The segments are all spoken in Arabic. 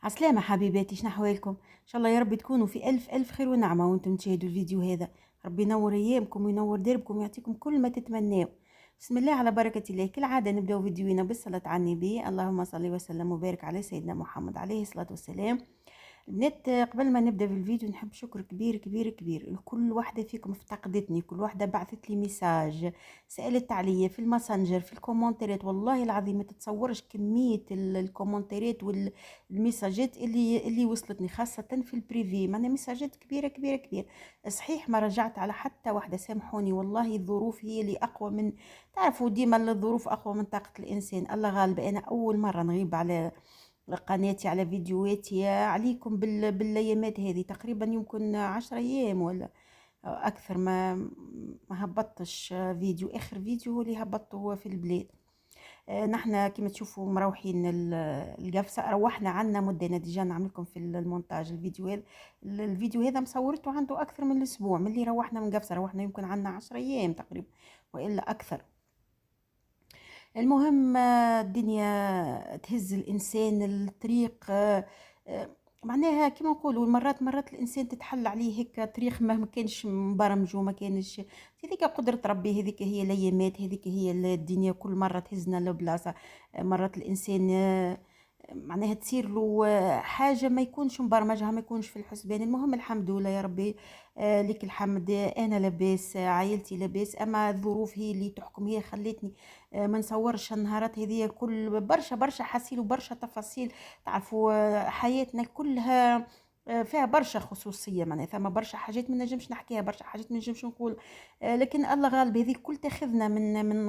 عسلامة حبيباتي، شنو احوالكم؟ ان شاء الله يا رب تكونوا في الف الف خير ونعمة وانتم تشاهدوا الفيديو هذا. ربي ينور ايامكم وينور دربكم ويعطيكم كل ما تتمناو. بسم الله على بركة الله. كالعادة نبداو فيديونا بالصلاة على النبي، اللهم صل وسلم وبارك على سيدنا محمد عليه الصلاة والسلام. البنات، قبل ما نبدا في الفيديو نحب شكر كبير كبير كبير لكل واحدة فيكم افتقدتني، كل واحدة بعثت لي ميساج، سألت عليا في الماسنجر، في الكومنتات. والله العظيم ما تتصورش كمية الكومنتات والميساجات اللي وصلتني، خاصة في البريفي. معنا ميساجات كبيرة كبيرة كبير. صحيح ما رجعت على حتى واحدة، سامحوني والله الظروف هي اللي أقوى من، تعرفوا ديما الظروف أقوى من طاقة الإنسان. الله غالب، أنا أول مرة نغيب على قناتي، على فيديوهاتي. عليكم بالايامات هذه تقريبا يمكن 10 ايام ولا اكثر ما هبطتش فيديو. اخر فيديو هو اللي هبطته هو في البلاد. نحنا كما تشوفوا مروحين القفصة. روحنا عنا مدة، انا ديجا نعمل لكم في المونتاج الفيديو هذا. الفيديو هذا مصورته عنده اكثر من اسبوع من اللي روحنا من قفصة. روحنا يمكن عنا 10 ايام تقريبا والا اكثر. المهم، الدنيا تهز الإنسان الطريق. معناها كما نقولوا مرات الإنسان تتحل عليه هيك طريق ما كانش مبرمج وما كانش. هذيك قدرة ربي، هذيك هي الأيامات، هذيك هي الدنيا كل مرة تهزنا لبلاصة. مرات الإنسان معناها تصير له حاجة ما يكونش مبرمجها، ما يكونش في الحسبان. المهم الحمد لله يا ربي، لك الحمد. أنا لاباس، عائلتي لاباس، أما الظروف هي اللي تحكم، هي خلتني ما نصورش النهارات هذه كل برشا حاسيل وبرشا تفاصيل. تعرفوا، حياتنا كلها فيها برشا خصوصيه. معناها ثم برشا حاجات ما نجمش نحكيها، برشا حاجات ما نجمش نقول. لكن الله غالب، هذه كل تاخذنا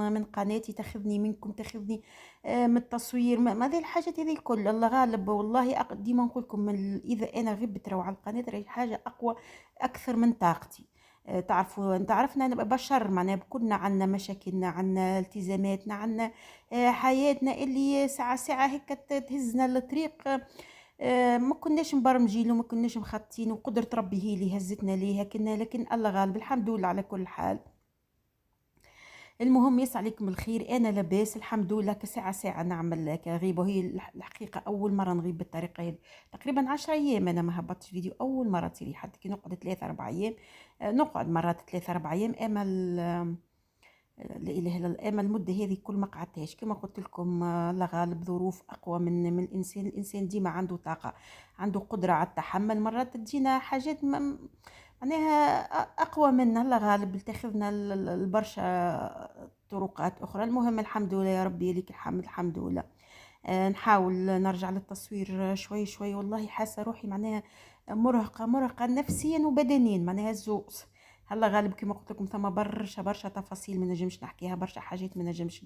من قناتي، تاخذني منكم، تاخذني من التصوير. ما ذي الحاجات هذه الكل الله غالب. والله ديما نقول لكم، اذا انا غبت راهو على القناه راهي حاجه اقوى اكثر من طاقتي. تعرفوا، انت عرفنا بشر، معناها كلنا عنا مشاكلنا، عنا التزاماتنا، عنا حياتنا اللي ساعة ساعة هيك تهزنا الطريق. ما كناش مبرمجين وما كناش مخططين، وقدرة ربي هي اللي هزتنا ليها كنا. لكن الله غالب، الحمد لله على كل حال. المهم يسعى عليكم الخير، انا لاباس الحمد لله. كساعة ساعة نعمل كغيبة، وهي الحقيقة اول مرة نغيب بالطريقة هذه. تقريبا 10 ايام انا ما هبطتش فيديو، اول مرة تصيري حتى كي نقعد 3 4 ايام. نقعد مرات 3 4 ايام. اما لا اله الا الله، اما المده هذه كل ما قعدتهاش كما قلت لكم. الله غالب، ظروف اقوى من الانسان. الانسان ديما عنده طاقه، عنده قدره على التحمل. مرات تجينا حاجات معناها اقوى منا. الله غالب تاخذنا البرشا طرقات اخرى. المهم الحمد لله يا ربي، لك الحمد، الحمد لله. نحاول نرجع للتصوير شوي شوي. والله حاسه روحي معناها مرهقه نفسيا وبدنيا، معناها الزوز. هلا غالب كما قلت لكم، ثم برشا تفاصيل ما نجمش نحكيها، برشا حاجات ما نجمش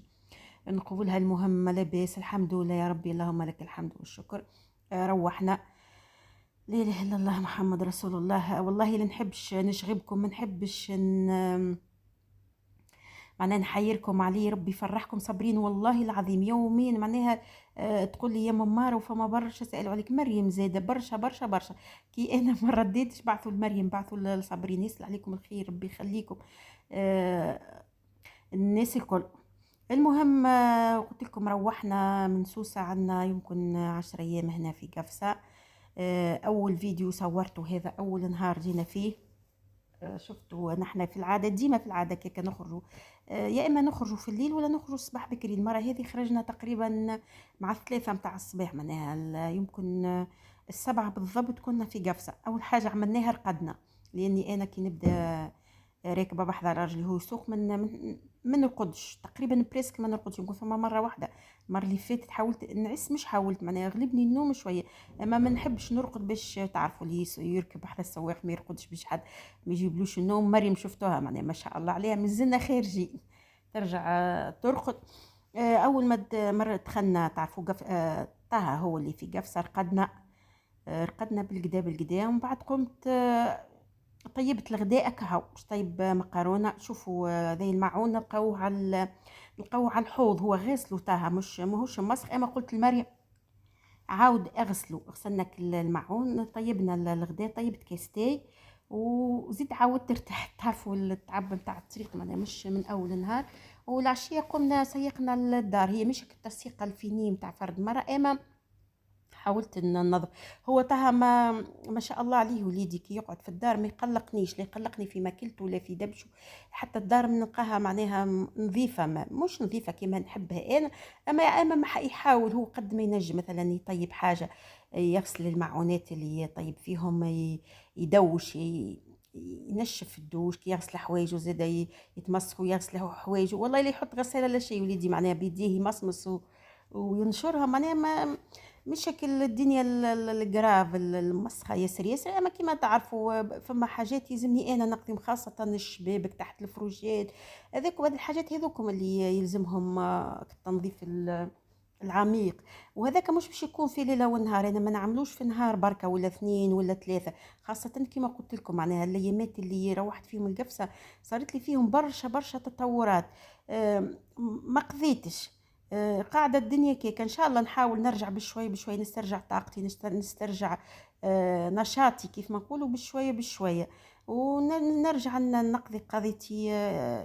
نقولها. المهم لاباس الحمد لله يا ربي، اللهم لك الحمد والشكر. روحنا. لا اله الا الله محمد رسول الله. والله لا نحبش نشغبكم، ما نحبش معناها نحيركم عليه. ربي يفرحكم صابرين والله العظيم يوميا. معناها تقول لي يا ممار وفما برشا سألوا عليك. مريم زاده برشا كي انا ما رديتش، بعثوا لمريم، بعثوا لصابرين. يسأل عليكم الخير، ربي يخليكم الناس الكل. المهم، قلت لكم روحنا من سوسة، عنا يمكن 10 ايام هنا في قفصة. اول فيديو صورته هذا اول نهار جينا فيه. شفتوا نحنا في العاده، ديما في العاده كيك نخرجوا، يا اما نخرجوا في الليل ولا نخرجوا الصباح بكري. المره هذه خرجنا تقريبا مع 3 متاع الصباح، معناها يمكن 7 بالضبط كنا في قفصه. اول حاجه عملناها رقدنا، لاني انا كي نبدا راكبه بحذا راجلي هو يسوق من نرقدش تقريبا، بريسك ما نرقدش. يمكن فما مره واحده، المره اللي فاتت حاولت نعس، مش حاولت معناها غلبني النوم شويه. اما ما نحبش نرقد، باش تعرفوا اللي يركب بحذا السواق ما يرقدش، باش حد ما يجيبلوش النوم. مريم شفتوها معناها ما شاء الله عليها، مازلنا خارجين ترجع ترقد. اول ما مره دخلنا، تعرفوا طه هو اللي في قفصه. رقدنا بالقدا ومن بعد قمت طيبت الغداء. كهو باش طيب مقارونه. شوفوا ذي الماعون لقوه على الحوض، هو غاسلو طه، مش ماهوش مسخ. اما قلت لمريم عاود اغسلو. غسلنا الماعون، طيبنا الغداء، طيبت كاستاي وزيد عاودت ارتحت. تعرفوا التعب نتاع الطريق معناها مش من اول النهار. والعشيه قمنا سيقنا الدار. هي مش التسيقه الفيني نتاع فرد مره، اما حاولت ننظف. هو تها ما شاء الله عليه وليدي كي يقعد في الدار ما يقلقنيش، لا يقلقني في ماكلته ولا في دبشه. حتى الدار نلقاها معناها نظيفه، ما مش نظيفه كيما نحبها انا، اما ما يحاول هو قد ما ينجم مثلا يطيب حاجه، يغسل المعونات اللي يطيب فيهم، يدوش، ينشف الدوش كي يغسل حوايجه، زاد يتمسح ويغسل حوايجه. والله لا يحط غساله لا شيء وليدي معناها بيديه يمصمص وينشرها معناها ما مش هكل الدنيا الجراف المسخة ياسر ياسر. اما كيما تعرفوا فما حاجات يلزمني انا نقدم، خاصة الشبابك تحت الفروجات هذاك، وهذه الحاجات هذوكم اللي يلزمهم التنظيف العميق. وهذاك مش باش يكون في ليله ونهار، انا ما نعملوش في نهار بركه ولا اثنين ولا ثلاثه. خاصه كما قلت لكم معناها الايامات اللي روحت فيهم القفصه صارت لي فيهم برشا برشا تطورات. ما قضيتش، قاعده الدنيا كيك. ان شاء الله نحاول نرجع بشوي بشوي، نسترجع طاقتي، نسترجع نشاطي كيف ما نقولوا، بشويه بشويه، ونرجع نقضي قضيتي.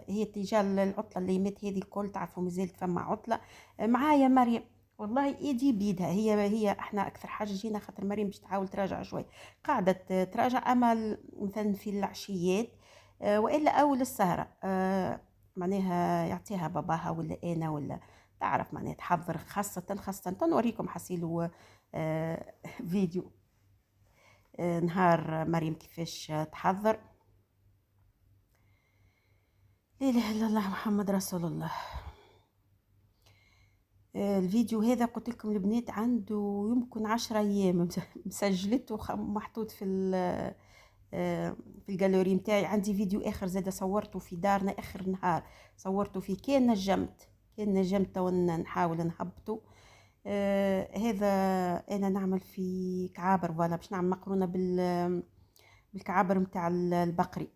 هي تجاه العطله الايامات هذه الكل، تعرفوا مازالت فما عطله. معايا مريم، والله ايدي بيدها، هي احنا اكثر حاجه جينا خاطر مريم باش تحاول تراجع شوي، قاعده تراجع امل مثلا في العشيات، والا اول السهره، معناها يعطيها باباها ولا انا ولا تعرف معناها تحضر. خاصه نوريكم حسيلو فيديو نهار مريم كيفاش تحضر. لا اله الا الله محمد رسول الله. الفيديو هذا قلت لكم البنات عنده يمكن 10 ايام مسجلته محطوط في الجاليري متاعي. عندي فيديو اخر زاد صورته في دارنا اخر نهار، صورته فيه كان نجمت ونحاول نهبطه. هذا انا نعمل في كعابر، ولا باش نعمل مقرونه بالكعابر متاع البقري.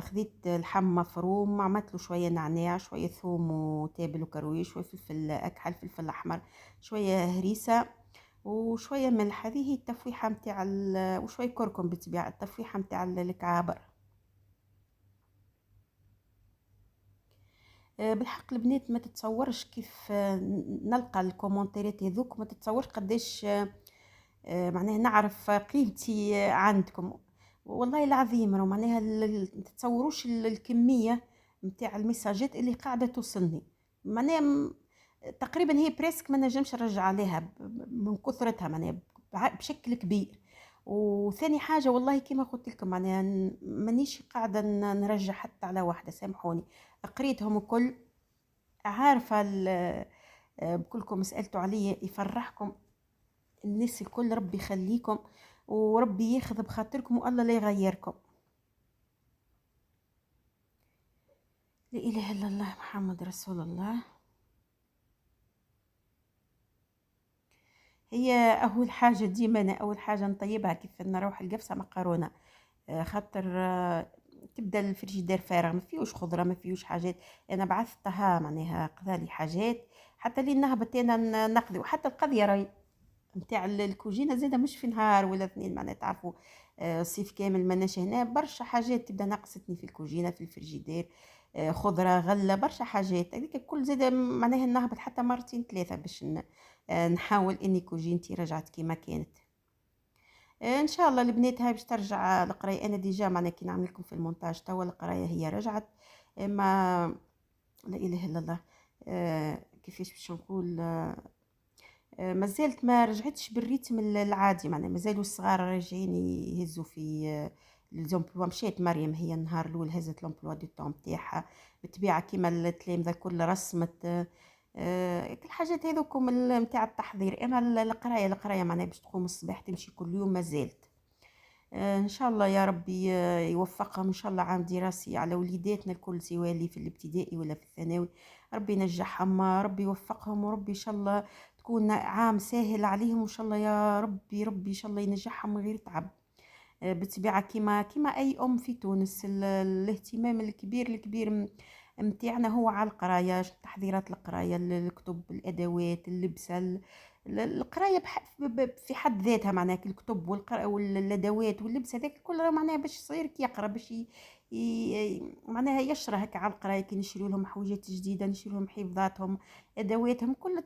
خذيت اللحم مفروم، عملت له شويه نعناع، شويه ثوم وتابل وكرويش، شويه فلفل اكحل، فلفل احمر، شويه هريسه، وشويه ملح. هذه هي التفويحه متاع وشويه كركم بالطبيعه، التفويحه متاع الكعابر. بالحق البنات ما تتصورش كيف نلقى الكومنتات هذوك، ما تتصورش قداش معناها نعرف قيمتي عندكم. والله العظيم راه معناها تتصوروش الكميه نتاع المساجات اللي قاعده توصلني، معناها تقريبا هي بريسك ما نجمش نرجع عليها من كثرتها، معناها بشكل كبير. وثاني حاجه والله كما قلت لكم معناها مانيش قاعده نرجع حتى على واحده، سامحوني. قريتهم الكل، عارفه بكلكم سالتوا عليا، يفرحكم الناس الكل، ربي يخليكم وربي ياخذ بخاطركم والله لا يغيركم. لا اله الا الله محمد رسول الله. هي اول حاجه ديما انا اول حاجه نطيبها كيف نروح القفصه مقرونه، خاطر تبدا الفريجيدير فارغ، ما فيهوش خضره ما فيهوش حاجات. انا بعثتها معناها قضالي حاجات حتى اللي نهبط انا نقضي. وحتى القضيه راي نتاع الكوجينه زاده مش في نهار ولا اثنين، معناها تعرفوا صيف كامل ماناش هنا، برشا حاجات تبدا نقصتني في الكوجينه في الفريجيدير، خضره غله برشا حاجات هذيك الكل زاده معناها نهبط حتى مرتين ثلاثه باش نحاول اني كوجينتي رجعت كيما كانت. ان شاء الله البنات هاي باش ترجع القرايه. انا ديجا معناها كي نعمل لكم في المونتاج توا القرايه هي رجعت. ما لا اله الا الله. كيفاش باش نقول، مازالت ما رجعتش بالريتم العادي، معناها مازالوا الصغار راجعين يهزوا في ليزومبلوا. مشات مريم هي النهار الاول هزت لومبلوا دو طون تاعها بالطبيعه كيما التلامذه الكل رسمت كل حاجات هذوكم نتاع التحضير. اما القرايه معناها باش تقوم الصباح تمشي كل يوم مازالت. ان شاء الله يا ربي يوفقهم ان شاء الله عام دراسي على وليداتنا الكل، سواء اللي في الابتدائي ولا في الثانوي. ربي ينجحهم، ربي يوفقهم، وربي ان شاء الله تكون عام سهل عليهم، وان شاء الله يا ربي ان شاء الله ينجحهم من غير تعب. بالطبيعه كيما اي ام في تونس الاهتمام الكبير متاعنا هو على القرايه، تحضيرات القرايه، الكتب، الادوات، اللبسه، القرايه في حد ذاتها، معناها الكتب والادوات واللبس هذاك كله معناها باش صغيرك يقرا باش معناها يشرى هكا على القرايه، كي نشريو لهم حويجات جديده، نشريو لهم حفظاتهم، ادواتهم كل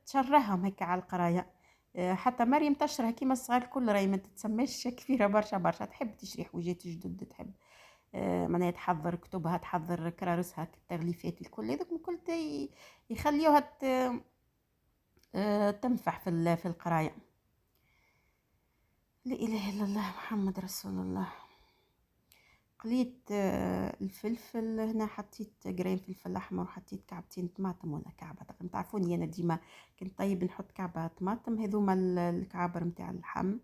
تشرهم هكا على القرايه. حتى مريم تشرح كيما الصغار الكل، راهي ما تتسماش كبيره برشا برشا، تحب تشري حويجات جدد، تحب معناها تحضر كتبها، تحضر كرارسها، التغليفات الكل هذوك الكل يخليوها تنفع في القرايه. لا اله الا الله محمد رسول الله. قليت الفلفل هنا، حطيت قرين فلفل احمر، وحطيت كعبتين طماطم ولا كعبه، تعرفوني انا ديما كنت طيب نحط كعبه طماطم، هذوما الكعابر نتاع اللحم.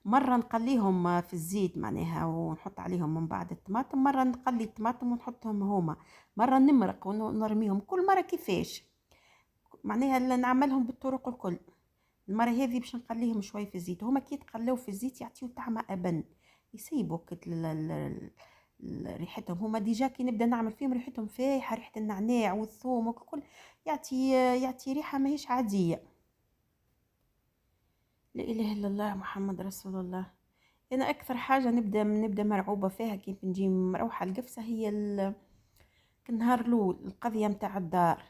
مره نقليهم في الزيت معناها ونحط عليهم من بعد الطماطم، مره نقلي الطماطم ونحطهم هما، مره نمرق ونرميهم، كل مره كيفاش معناها نعملهم بالطرق الكل. المره هذه باش نقليهم شوي في الزيت، هما كي يتقلاو في الزيت يعطيو طعم ابن، يسيبوا ريحتهم، هما ديجا كي نبدا نعمل فيهم ريحتهم فايحه، ريحه النعناع والثوم والكل، يعطي ريحه ماهيش عاديه. لا اله الا الله محمد رسول الله. انا اكثر حاجه نبدا مرعوبه فيها كي نجي مروحه القفصه، هي النهار الاول القضيه متاع الدار.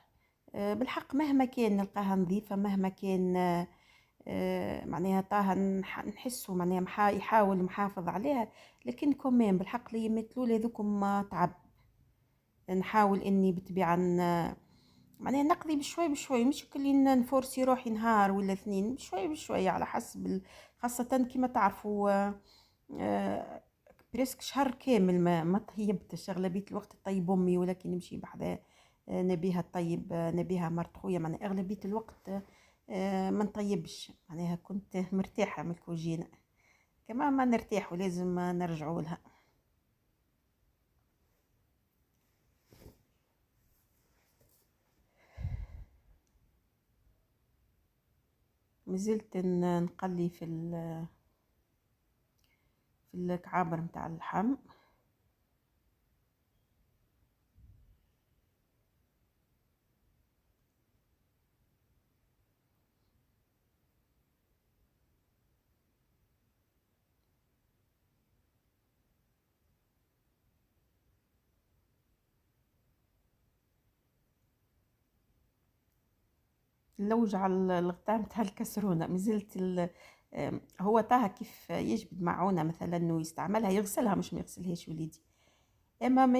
بالحق مهما كان نلقاها نظيفه، مهما كان معناها طاها نحسه معناها يحاول محافظ عليها، لكن كمان بالحق لي مثلوا لي ذوكم تعب. نحاول اني بالطبيعه معناها نقضي بشوي بشوي، مش كل نفورسي روحي نهار ولا اثنين، بشوي بشوي على حسب خاصه كما تعرفوا بريسك شهر كامل ما طيبتش، اغلبيه الوقت طيب امي، ولكن نمشي بحذا نبيها طيب، نبيها مرت خويا، معناها اغلبيه الوقت ما نطيبش، معناها كنت مرتاحه من الكوجينه، كما ما نرتاح ولازم نرجعوا لها. مازلت نقلي في الكعابر متاع اللحم. نلوج على الغطاء متاع الكسرونه، مازلت هو طه كيف يجبد معونه مثلا انه يستعملها، يغسلها مش ما يغسلهاش وليدي، اما ما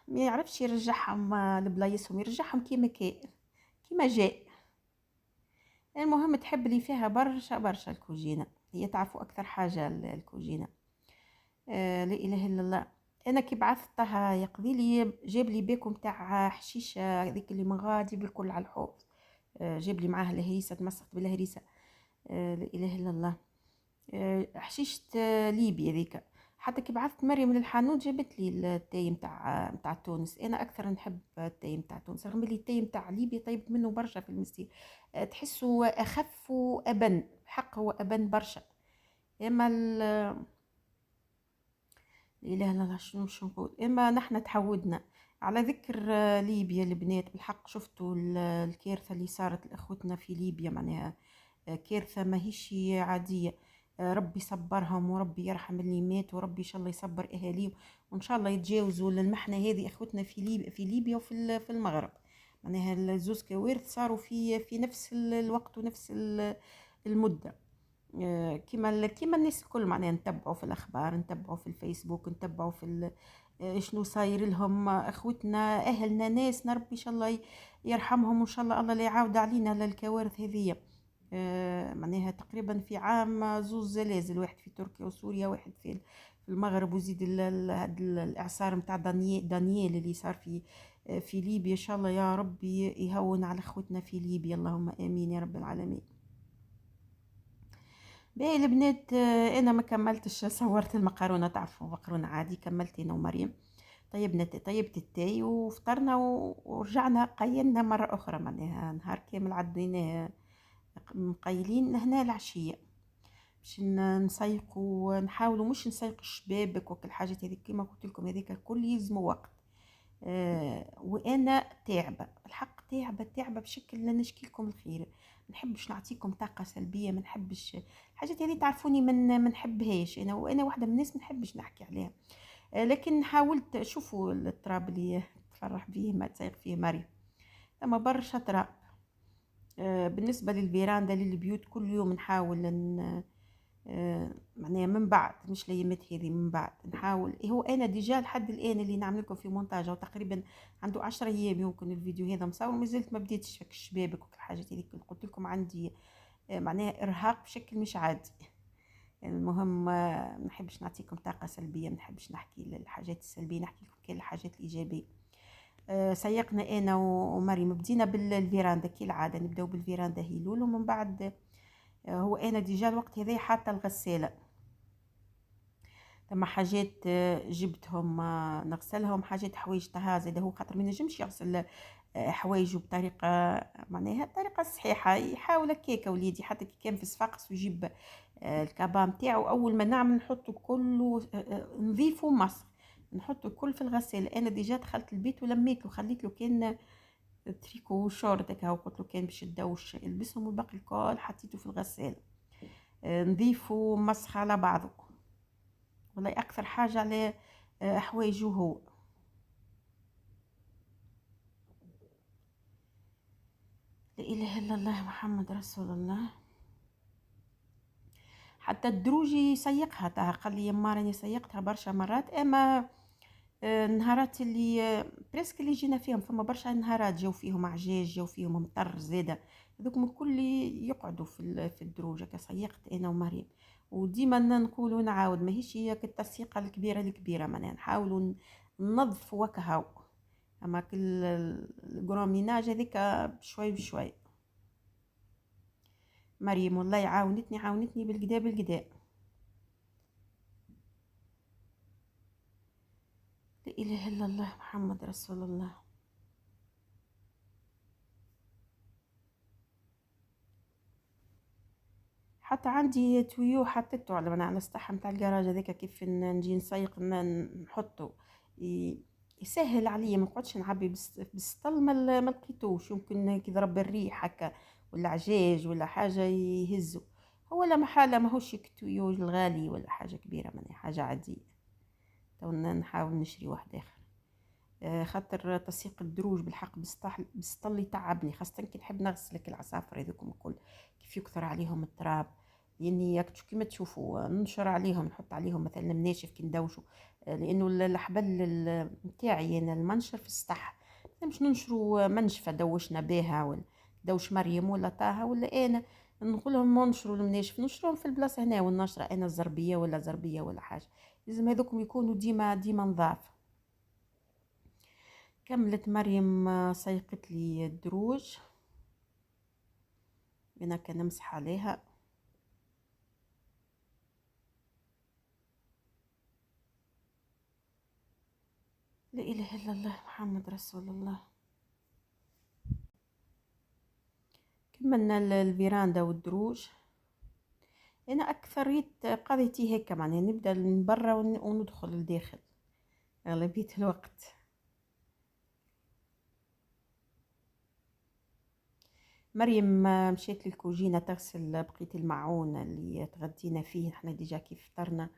يعرفش يرجعهم لبلايصهم، يرجعهم كيما كان كيما جاء. المهم تحب لي فيها برشا برشا الكوجينه، هي تعرفوا اكثر حاجه الكوجينه. لا اله الا الله. انا كي بعثتها يقضي لي، جاب لي باكو متاع حشيشه هذيك اللي من غادي بالكل على الحوض، جاب لي معاه الهريسه، تمسحت بالهريسه. لا اله الا الله. حشيشه ليبيا هذيك. حتى كي بعثت مريم للحانوت جابت لي التاي متاع تونس، انا اكثر نحب التاي متاع تونس، رغم اللي التاي متاع ليبيا طيبت منه برشا في المستير، تحسه اخف وابن، حق هو ابن برشا. اما لا اله الا الله، شنو باش نقول، اما نحنا تعودنا على ذكر ليبيا. البنات بالحق شفتوا الكارثه اللي صارت لاخوتنا في ليبيا، معناها كارثه ماهيش عاديه. ربي يصبرهم وربي يرحم اللي مات، وربي ان شاء الله يصبر اهاليهم، وان شاء الله يتجاوزوا المحنه هذه اخوتنا في ليبيا وفي المغرب. معناها الزوز كوارث صاروا في نفس الوقت ونفس المده. كيما الناس الكل معناها نتبعوا في الاخبار، نتبعوا في الفيسبوك، نتبعوا في شنو صاير لهم اخوتنا، اهلنا، ناسنا، ربي ان شاء الله يرحمهم، وان شاء الله الله لا يعاود علينا للكوارث هذه. معناها تقريبا في عام زوز زلازل، واحد في تركيا وسوريا، واحد في المغرب، وزيد هاد الاعصار نتاع دانيال اللي صار في ليبيا. ان شاء الله يا ربي يهون على اخوتنا في ليبيا، اللهم امين يا رب العالمين. باهي البنات، انا ما كملتش، صورت المقارونه، تعرفوا مقارونه عادي، كملت انا ومريم، طيبت التاي وفطرنا ورجعنا قيلنا مره اخرى، معناها نهار كامل عديناه مقيلين هنا العشيه، باش نسيقوا، نحاولوا مش نسيقوا الشبابك وكل حاجات هذيك، كيما قلت لكم هذيك الكل يلزموا وقت. وانا تعبه الحق، تعبة بشكل لا نشكي لكم الخير. ما نحبش نعطيكم طاقة سلبية، ما نحبش الحاجات هذه، تعرفوني ما نحبهاش انا، وانا واحدة من الناس ما نحبش نحكي عليها. لكن حاولت. شوفوا التراب اللي تفرح به ما تسيق فيه مريم، ثم برشا تراب. بالنسبة للفيراندا للبيوت كل يوم نحاول معناها من بعد، مش ليمت هذه، من بعد نحاول. هو انا ديجا لحد الان اللي نعمل لكم في مونتاج وتقريبا عنده 10 ايام يمكن الفيديو هذا مصور، مازلت ما بديتش فك الشبابك والحاجات هذيك. قلت لكم عندي معناها ارهاق بشكل مش عادي. المهم ما نحبش نعطيكم طاقه سلبيه، ما نحبش نحكي الحاجات السلبيه، نحكي لكم كل الحاجات الايجابيه. سيقنا انا ومريم بدينا بالفيراندا كالعاده، نبداو بالفيراندا هيلول، ومن بعد هو انا ديجا الوقت هذا حاطه الغساله. ثم حاجات جبتهم نغسلهم، حاجات حوايج طهى زاده، هو خاطر ما نجمش يغسل حوايجه بطريقه معناها الطريقه الصحيحه. يحاول هكاكا وليدي، حتى كي كان في صفاقس ويجيب الكابا نتاعو، اول ما نعمل نحطه كله نظيفه مسخ، نحطه الكل في الغسالة. انا ديجا دخلت البيت ولميت له، خليت له كان تريكو شورت هكا، وقلت له كان باش يدوش يلبسهم، والباقي الكل حطيته في الغسالة نظيفه مسخ على بعضه. والله اكثر حاجة على حوايجه هو. لا اله الا الله محمد رسول الله. حتى الدروجي سيقها تاع، قال لي يما راني سيقتها برشا مرات، اما النهارات اللي بريسك اللي جينا فيهم فما برشا نهارات جاو فيهم عجاج، جاو فيهم مطر زاده، هذوكم الكل يقعدوا في الدروج هكا. سيقت انا ومريم، وديما نقولوا نعاود ماهيش هي التسييقه الكبيره معناها نحاولوا ننظفوا وكهو، اما كل الجراميناج هذيك بشوي بشوي. مريم والله عاونتني بالقدا. لا اله الا الله محمد رسول الله. حتى عندي تويو حطيته على السطح نتاع الكراج هذاك، كيف نجي نسيق نحطه يسهل عليا، ما نقعدش نعبي بالسطل، ما لقيتوش. يمكن كي ضرب الريح هكا ولا عجاج ولا حاجه يهزو. هو لا محاله ماهوش التويو الغالي ولا حاجه كبيره، معناها حاجه عاديه. تو نحاول نشري واحد اخر. خاطر تسيق الدروج بالحق بالسطل يتعبني، خاصة كي نحب نغسل العصافر هذوكم الكل، كيف يكثر عليهم التراب. يعني كيما تشوفوا ننشر عليهم، نحط عليهم مثلا مناشف كي ندوشوا، لانه الحبل نتاعي انا المنشر في السطح، مش ننشروا منشفه دوشنا بها، ولا دوش مريم ولا طه ولا انا، نقول لهم ننشروا المناشف، ننشرهم في البلاصه هنا، والنشره انا الزربيه ولا حاجه. لازم هذوكم يكونوا ديما نظاف. كملت مريم سيقت لي الدروج، انا كنمسح عليها. لا اله الا الله محمد رسول الله. كملنا الفيراندا والدروج. انا اكثريت قضيتي هيك، معناها نبدا من برا وندخل لداخل اغلبيه الوقت. مريم مشيت للكوجينه تغسل بقيه المعون اللي تغدينا فيه، احنا ديجا كيف فطرنا.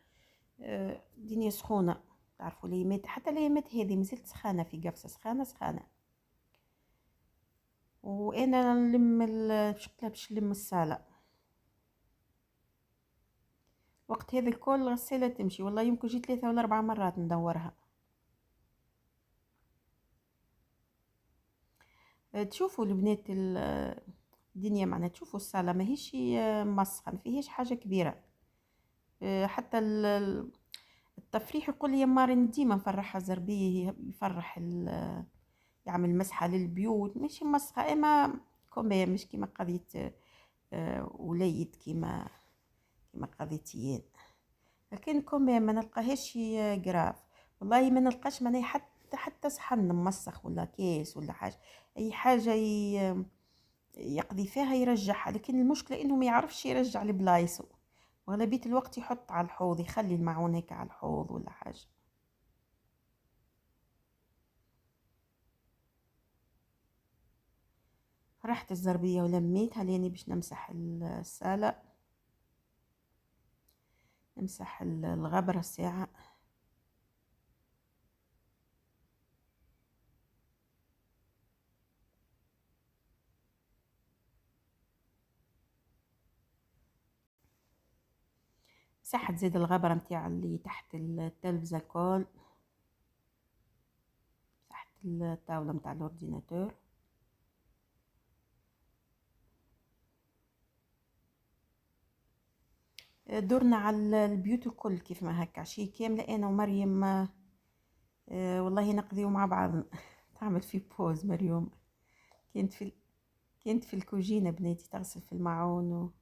الدنيا سخونه، تعرفوا ليمات، حتى ليمات هذه مازالت سخانه في قفصه، سخانه. وانا نلم باش نلم الصاله. وقت هذا الكل غسالة تمشي، والله يمكن جيت 3 ولا 4 مرات ندورها. تشوفوا البنات الدنيا معنا، تشوفوا الصالة ماهيش مسخة، ما فيهاش حاجة كبيرة. حتى التفريح يقول لي يما راني ديما نفرحها زربيه، يفرح يعمل مسحة للبيوت، ماشي مسخة اما كومبير، مش كيما قضية وليد، كيما قضيتيين. لكن كومبير ما نلقاهاش جراف، والله ما نلقاش معناها حتى صحن ممسخ ولا كيس ولا حاجة، اي حاجة يقضي فيها يرجعها. لكن المشكلة انه ما يعرفش يرجع لبلايصو، واغلبية الوقت يحط على الحوض، يخلي المعون هيك على الحوض ولا حاجة. رحت الزربية ولميتها لاني باش نمسح السالة، نمسح الغبرة الساعة. مسحت زيد الغبرة متاع اللي تحت التلفزة الكل، تحت الطاولة متاع الاورديناتور. دورنا على البيوت الكل كيف ما هكا عشية كاملة انا ومريم. والله نقضيو مع بعض. تعمل في بوز مريم، كانت في كانت في الكوجينة بنيتي تغسل في الماعون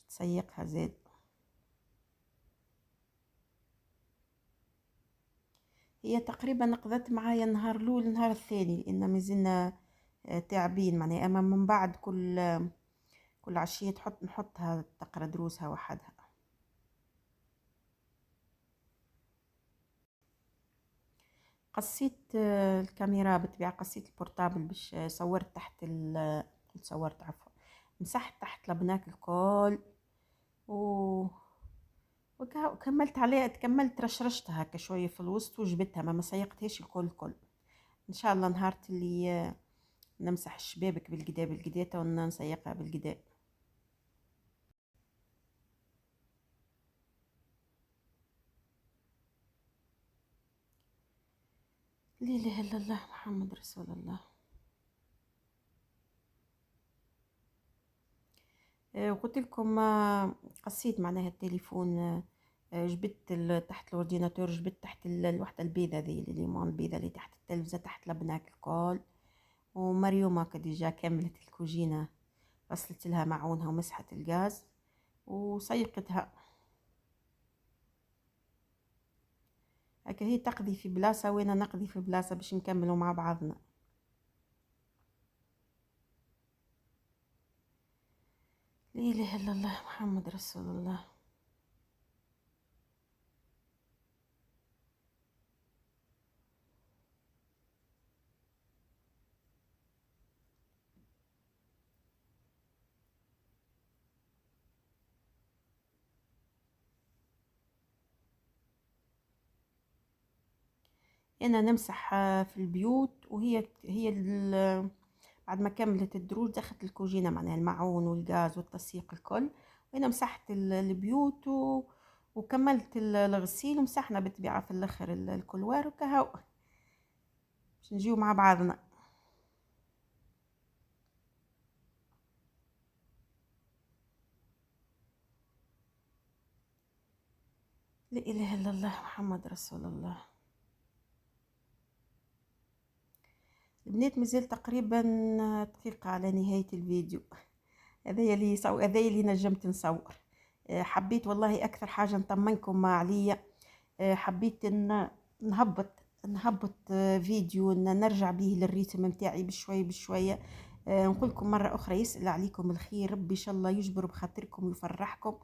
وتسيقها زاد. هي تقريبا نقضت معايا النهار الاول النهار الثاني لان مازلنا تعبين معناها، اما من بعد كل عشية نحطها تقرا دروسها وحدها. قصيت الكاميرا بالطبيعة، قصيت البورتابل باش صورت تحت صورت عفوا، مسحت تحت لبناك الكل و وكملت عليها، كملت رشرشتها هكا شوية في الوسط وجبتها، ما سيقتهاش الكل. ان شاء الله نهار اللي نمسح الشبابك بالقدا بالقدا ونسيقها بالقدا. لا اله الا الله محمد رسول الله. وقلت لكم قصيت معناها التليفون، جبت تحت الاورديناتور، جبت تحت الوحده البيضه ذي الليمون البيضه اللي تحت التلفزه تحت لبناك الكل. ومريومة ديجا كملت الكوجينه، غسلت لها معونها ومسحت الغاز وسيقتها. هكا هي تقضي في بلاصه وانا نقضي في بلاصه باش نكملوا مع بعضنا. لا اله الا الله محمد رسول الله. انا نمسح في البيوت، وهي بعد ما كملت الدروس دخلت الكوجينه معناها المعون والغاز والتسييق الكل، وانا مسحت البيوت وكملت الغسيل ومسحنا بالطبيعه في الاخر الكلوار وكهو باش نجيو مع بعضنا. لا اله الا الله محمد رسول الله. البنات مازال تقريبا دقيقه على نهايه الفيديو. هذا اللي نجمت نصور. حبيت والله اكثر حاجه نطمنكم عليا. حبيت ان نهبط فيديو نرجع به للريتم متاعي بشوي بشويه. نقول لكم مره اخرى يسأل عليكم الخير، ربي ان شاء الله يجبر بخاطركم ويفرحكم.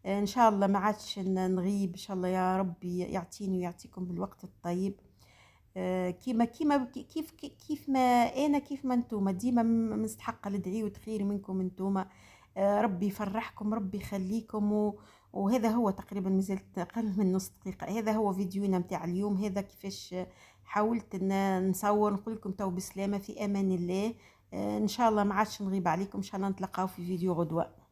ان شاء الله ما عادش نغيب، ان شاء الله يا ربي يعطيني ويعطيكم بالوقت الطيب. كيما كيف ما انا كيف ما انتم ديما مستحقه الدعي والخير منكم انتم. ربي يفرحكم، ربي يخليكم. وهذا هو تقريبا مازلت اقل من نص دقيقه. هذا هو فيديونا متاع اليوم، هذا كيفاش حاولت ان نصور نقول لكم تو بسلامه في امان الله. ان شاء الله ما عادش نغيب عليكم، ان شاء الله نتلاقاو في فيديو غدوه.